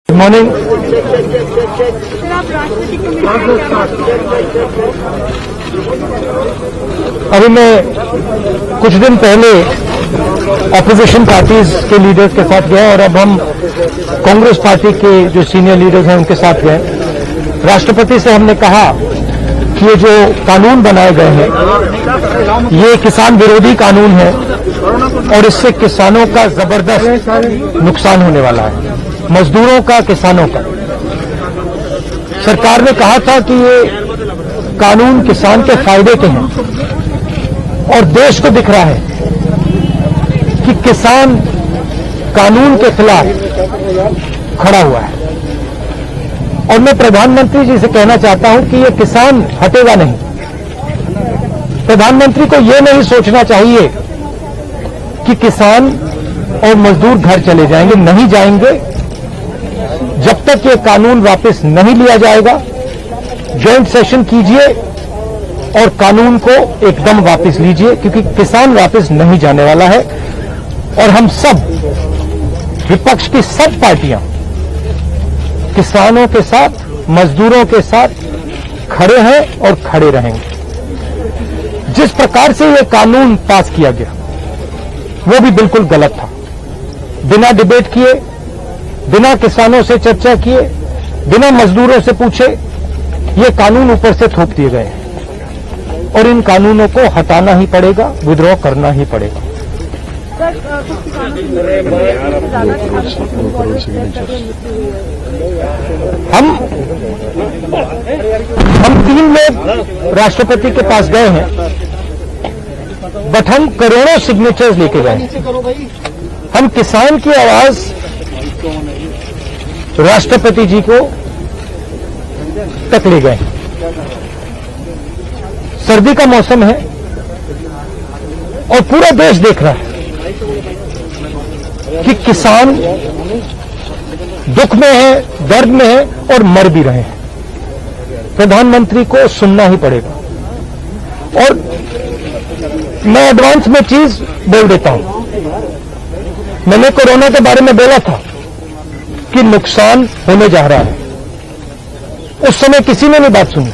Good morning. अभी मैं कुछ दिन पहले ऑपोजिशन पार्टीज के लीडर्स के साथ गया और अब हम कांग्रेस पार्टी के जो सीनियर लीडर्स हैं उनके साथ गए। राष्ट्रपति से हमने कहा कि ये जो कानून बनाए गए हैं ये किसान विरोधी कानून है और इससे किसानों का जबरदस्त नुकसान होने वाला है, मजदूरों का, किसानों का। सरकार ने कहा था कि ये कानून किसान के फायदे के हैं और देश को दिख रहा है कि किसान कानून के खिलाफ खड़ा हुआ है। और मैं प्रधानमंत्री जी से कहना चाहता हूं कि ये किसान हटेगा नहीं। प्रधानमंत्री को ये नहीं सोचना चाहिए कि किसान और मजदूर घर चले जाएंगे, नहीं जाएंगे जब तक ये कानून वापस नहीं लिया जाएगा। जॉइंट सेशन कीजिए और कानून को एकदम वापस लीजिए, क्योंकि किसान वापस नहीं जाने वाला है। और हम सब, विपक्ष की सब पार्टियां किसानों के साथ, मजदूरों के साथ खड़े हैं और खड़े रहेंगे। जिस प्रकार से यह कानून पास किया गया वो भी बिल्कुल गलत था। बिना डिबेट किए, बिना किसानों से चर्चा किए, बिना मजदूरों से पूछे ये कानून ऊपर से थोप दिए गए हैं और इन कानूनों को हटाना ही पड़ेगा, विद्रोह करना ही पड़ेगा। हम 3 लोग राष्ट्रपति के पास गए हैं, बट हम करोड़ों सिग्नेचर्स लेके गए। हम किसान की आवाज राष्ट्रपति जी को तक ले गए। सर्दी का मौसम है और पूरा देश देख रहा है कि किसान दुख में है, दर्द में है और मर भी रहे हैं। प्रधानमंत्री को सुनना ही पड़ेगा। और मैं एडवांस में चीज बोल देता हूं। मैंने कोरोना के बारे में बोला था कि नुकसान होने जा रहा है। उस समय किसी ने नहीं बात सुनी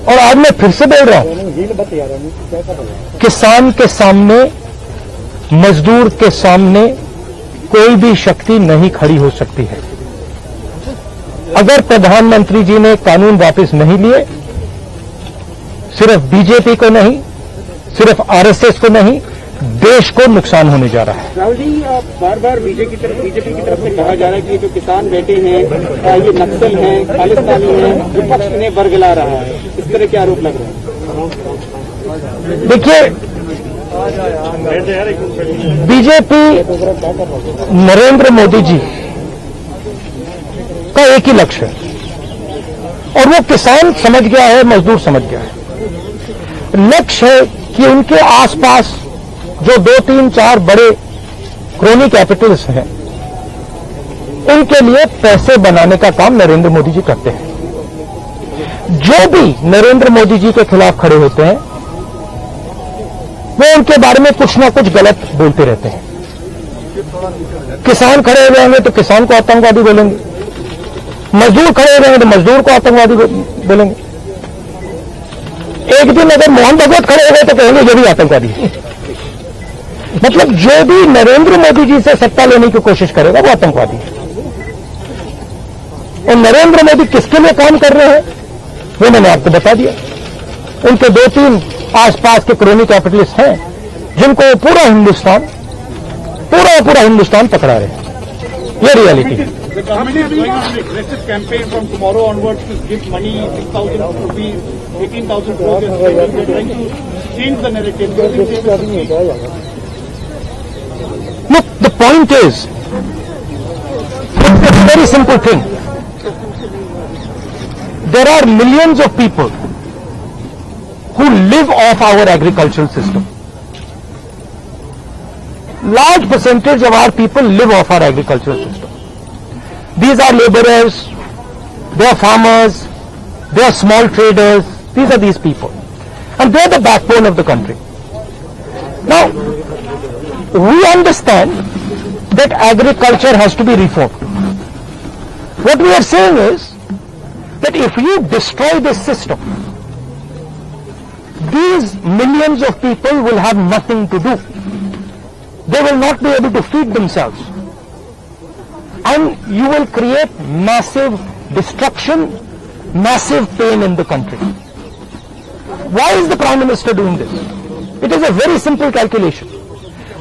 और आज मैं फिर से बोल रहा हूं, किसान के सामने, मजदूर के सामने कोई भी शक्ति नहीं खड़ी हो सकती है। अगर प्रधानमंत्री जी ने कानून वापस नहीं लिए, सिर्फ बीजेपी को नहीं, सिर्फ आरएसएस को नहीं, देश को नुकसान होने जा रहा है। राहुल जी, बार बार बीजेपी की तरफ से कहा जा रहा है कि ये जो किसान बैठे हैं ये नक्सल हैं, खालिस्तानी हैं, विपक्ष इन्हें बरगला रहा है। इस तरह के आरोप लग रहे हैं। देखिए, बीजेपी नरेंद्र मोदी जी का एक ही लक्ष्य है और वो किसान समझ गया है, मजदूर समझ गया है। लक्ष्य है कि उनके आसपास जो 2, 3, 4 बड़े क्रोनी कैपिटल्स हैं, उनके लिए पैसे बनाने का काम नरेंद्र मोदी जी करते हैं। जो भी नरेंद्र मोदी जी के खिलाफ खड़े होते हैं वो उनके बारे में कुछ ना कुछ गलत बोलते रहते हैं। किसान खड़े हो जाएंगे तो किसान को आतंकवादी बोलेंगे, मजदूर खड़े हो जाएंगे तो मजदूर को आतंकवादी बोलेंगे। एक दिन अगर मोहन भगवत खड़े हो गए तो कहेंगे ये भी आतंकवादी है। मतलब जो भी नरेंद्र मोदी जी से सत्ता लेने की कोशिश करेगा वो आतंकवादी है। और नरेंद्र मोदी किसके लिए काम कर रहे हैं वो मैंने आपको बता दिया। उनके 2-3 आसपास के क्रोनी कैपिटलिस्ट हैं जिनको पूरा हिंदुस्तान पकड़ा रहे हैं। ये रियलिटी है। The government is going on an aggressive campaign from tomorrow onwards to give money, 6,000 rupees, 18,000 crores. They're trying to change the narrative. Look, the point is, it's a very simple thing. There are millions of people who live off our agricultural system. Large percentage of our people live off our agricultural system. These are laborers, they are farmers, they are small traders. These are these people. And they are the backbone of the country. Now, we understand that agriculture has to be reformed. What we are saying is that if you destroy this system, these millions of people will have nothing to do. They will not be able to feed themselves. And you will create massive destruction, massive pain in the country. Why is the Prime Minister doing this? It is a very simple calculation.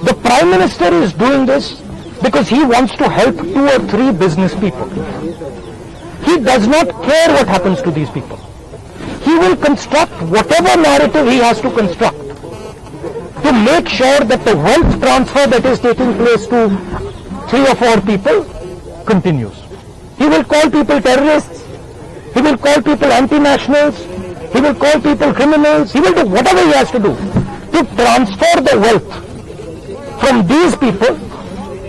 The Prime Minister is doing this because he wants to help 2 or 3 business people. He does not care what happens to these people. He will construct whatever narrative he has to construct to make sure that the wealth transfer that is taking place to 3 or 4 people continues. He will call people terrorists. He will call people anti-nationals. He will call people criminals. He will do whatever he has to do to transfer the wealth from these people,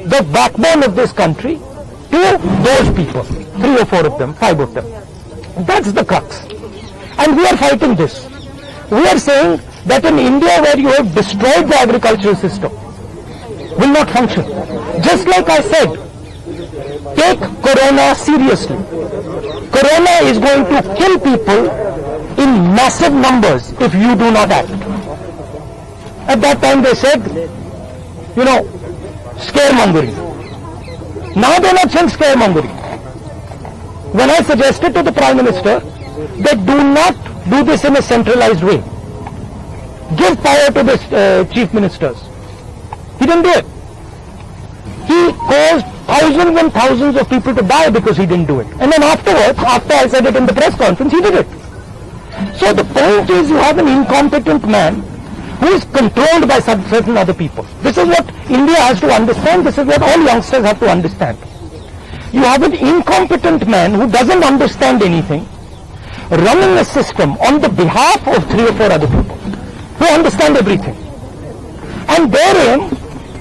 the backbone of this country, to those people, 3 or 4 of them, 5 of them. That's the crux. And we are fighting this. We are saying that in India, where you have destroyed the agricultural system, will not function. Just like I said, take Corona seriously. Corona is going to kill people in massive numbers if you do not act. At that time they said, scaremongering. Now they are not saying scaremongering. When I suggested to the Prime Minister that do not do this in a centralized way, give power to the chief ministers, he didn't do it. He caused thousands and thousands of people to die because he didn't do it. And then afterwards, after I said it in the press conference, he did it. So the point is, you have an incompetent man who is controlled by certain other people. This is what India has to understand. This is what all youngsters have to understand. You have an incompetent man who doesn't understand anything, running a system on the behalf of 3 or 4 other people who understand everything. And their aim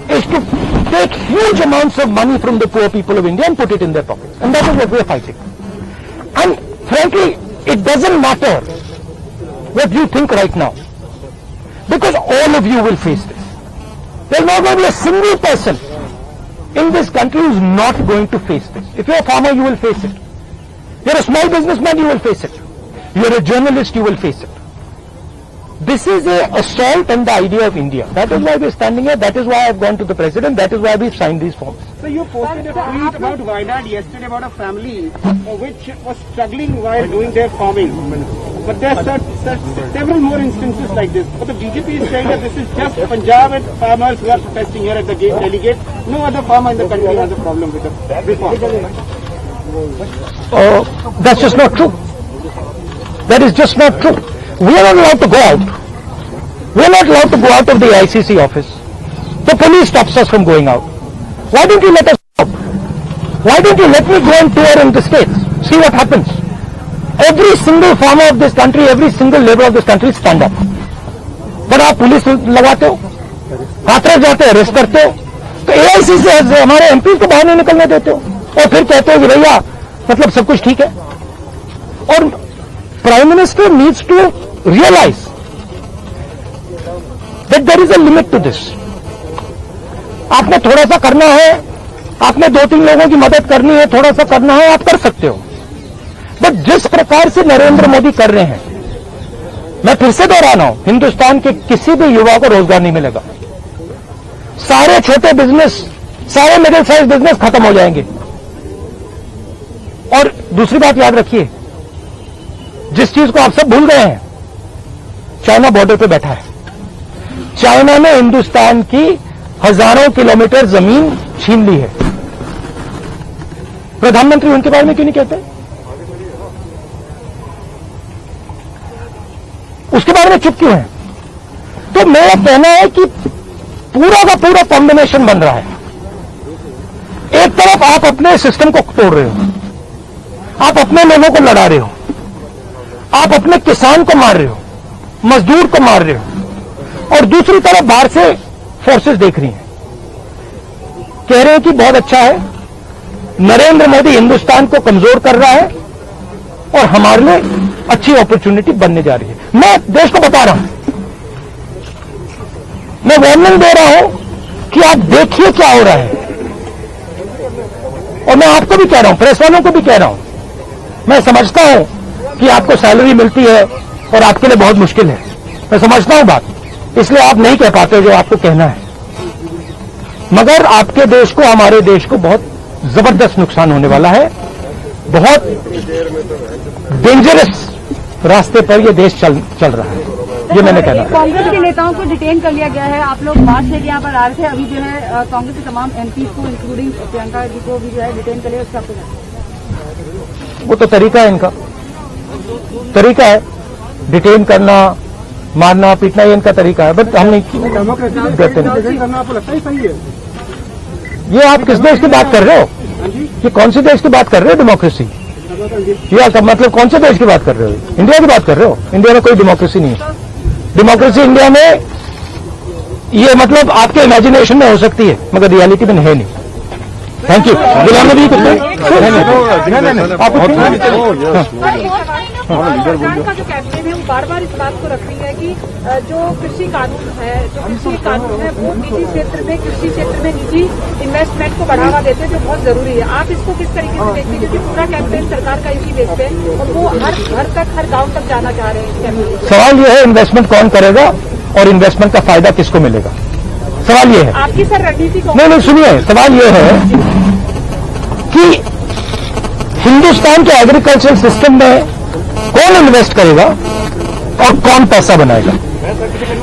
is to take huge amounts of money from the poor people of India and put it in their pockets. And that is what we are fighting. And frankly, it doesn't matter what you think right now, because all of you will face this. There is not going to be a single person in this country who is not going to face this. If you are a farmer, you will face it. You are a small businessman, you will face it. You are a journalist, you will face it. This is an assault on the idea of India. That is why we are standing here. That is why I have gone to the President. That is why we have signed these forms. So you posted a tweet about Wayanad yesterday about a family which was struggling while doing their farming. But there are several more instances like this. But the BJP is saying that this is just Punjab and farmers who are protesting here at the Delhi gate. No other farmer in the country has a problem with the reform. That's just not true. That is just not true. We are not allowed to go out. We are not allowed to go out of the ICC office. The police stops us from going out. Why don't you let us out? Why don't you let me go and tour in the states? See what happens. Every single farmer of this country, every single labor of this country stand up. But आप police लगाते हो, हाथरस जाते हो, arrest करते हो, तो AIC से हमारे MP को बाहर नहीं निकलने देते हो, और फिर कहते हो कि भैया मतलब सब कुछ ठीक है. और Prime Minister needs to realize that there is a limit to this. आपने थोड़ा सा करना है, आपने 2-3 लोगों की मदद करनी है, थोड़ा सा करना है, आप कर सकते हो. बट जिस प्रकार से नरेंद्र मोदी कर रहे हैं, मैं फिर से दोहरा रहा हूं, हिंदुस्तान के किसी भी युवा को रोजगार नहीं मिलेगा. सारे छोटे बिजनेस, सारे मिडिल साइज बिजनेस खत्म हो जाएंगे. और दूसरी बात याद रखिए, जिस चीज को आप सब भूल गए हैं, चाइना बॉर्डर पे बैठा है. चाइना ने हिंदुस्तान की हजारों किलोमीटर जमीन छीन ली है. प्रधानमंत्री उनके बारे में क्यों नहीं कहते? उसके बारे में चुप क्यों है? तो मेरा कहना है कि पूरा का पूरा कॉम्बिनेशन बन रहा है. एक तरफ आप अपने सिस्टम को तोड़ रहे हो, आप अपने लोगों को लड़ा रहे हो, आप अपने किसान को मार रहे हो, मजदूर को मार रहे हो, और दूसरी तरफ बाहर से फोर्सेस देख रही हैं, कह रहे हैं कि बहुत अच्छा है, नरेंद्र मोदी हिंदुस्तान को कमजोर कर रहा है और हमारे लिए अच्छी अपॉर्चुनिटी बनने जा रही है. मैं देश को बता रहा हूं, मैं वार्निंग दे रहा हूं कि आप देखिए क्या हो रहा है. और मैं आपको भी कह रहा हूं, प्रेस वालों को भी कह रहा हूं, मैं समझता हूं कि आपको सैलरी मिलती है और आपके लिए बहुत मुश्किल है, मैं समझता हूं बात, इसलिए आप नहीं कह पाते जो आपको कहना है, मगर आपके देश को, हमारे देश को बहुत जबरदस्त नुकसान होने वाला है। बहुत डेंजरस रास्ते पर यह देश चल रहा है, ये मैंने कहना है। कांग्रेस के नेताओं को डिटेन कर लिया गया है। आप लोग मार्च लेके यहाँ पर आ रहे थे, अभी जो है कांग्रेस के तमाम एमपी को इंक्लूडिंग प्रियंका जी को भी जो है डिटेन कर लिया, उसका आपको वो तो तरीका है, इनका तरीका है डिटेन करना, मारना पीटना, ये इनका तरीका है, बट हम नहीं करते नहीं। ये आप किस देश की बात कर रहे हो? ये कौन से देश की बात कर रहे हो डेमोक्रेसी? ये मतलब कौन से देश की बात कर रहे हो? इंडिया की बात कर रहे हो? इंडिया में कोई डेमोक्रेसी नहीं है। डेमोक्रेसी इंडिया में ये मतलब आपके इमेजिनेशन में हो सकती है, मगर रियलिटी में है नहीं। Thank you. गुलाम नबी सरकार का जो कैंपेन है वो बार बार इस बात को रख रही है कि जो कृषि कानून है, वो निजी क्षेत्र में, कृषि क्षेत्र में निजी इन्वेस्टमेंट को बढ़ावा देते हैं, जो बहुत जरूरी है। आप इसको किस तरीके से देखते हैं, क्योंकि पूरा कैंपेन सरकार का इसी बेस पे और वो हर घर तक, हर गांव तक जाना चाह रहे हैं इस कैंपेन। सवाल ये है इन्वेस्टमेंट कौन करेगा और इन्वेस्टमेंट का फायदा किसको मिलेगा? सवाल ये है। आपकी सर रणनीति को नहीं, सुनिए, सवाल ये है कि हिंदुस्तान के एग्रीकल्चरल सिस्टम में कौन इन्वेस्ट करेगा और कौन पैसा बनाएगा?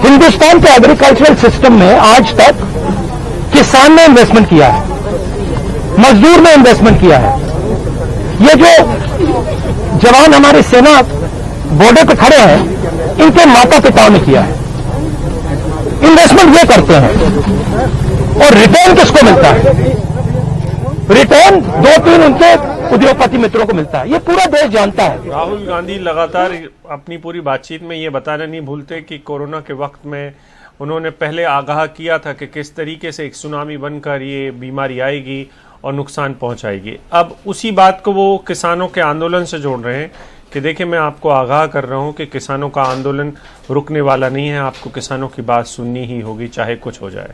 हिंदुस्तान के एग्रीकल्चरल सिस्टम में आज तक किसान ने इन्वेस्टमेंट किया है, मजदूर ने इन्वेस्टमेंट किया है। ये जो जवान हमारी सेना बॉर्डर पे खड़े हैं, इनके माता पिताओं ने किया है। इन्वेस्टमेंट ये करते हैं और रिटर्न किसको मिलता है? रिटर्न 2-3 उनके उद्योगपति मित्रों को मिलता है। ये पूरा देश जानता है। राहुल गांधी लगातार अपनी पूरी बातचीत में ये बताना नहीं भूलते कि कोरोना के वक्त में उन्होंने पहले आगाह किया था कि किस तरीके से एक सुनामी बनकर ये बीमारी आएगी और नुकसान पहुंचाएगी। अब उसी बात को वो किसानों के आंदोलन से जोड़ रहे हैं कि देखिए, मैं आपको आगाह कर रहा हूं कि किसानों का आंदोलन रुकने वाला नहीं है, आपको किसानों की बात सुननी ही होगी, चाहे कुछ हो जाए।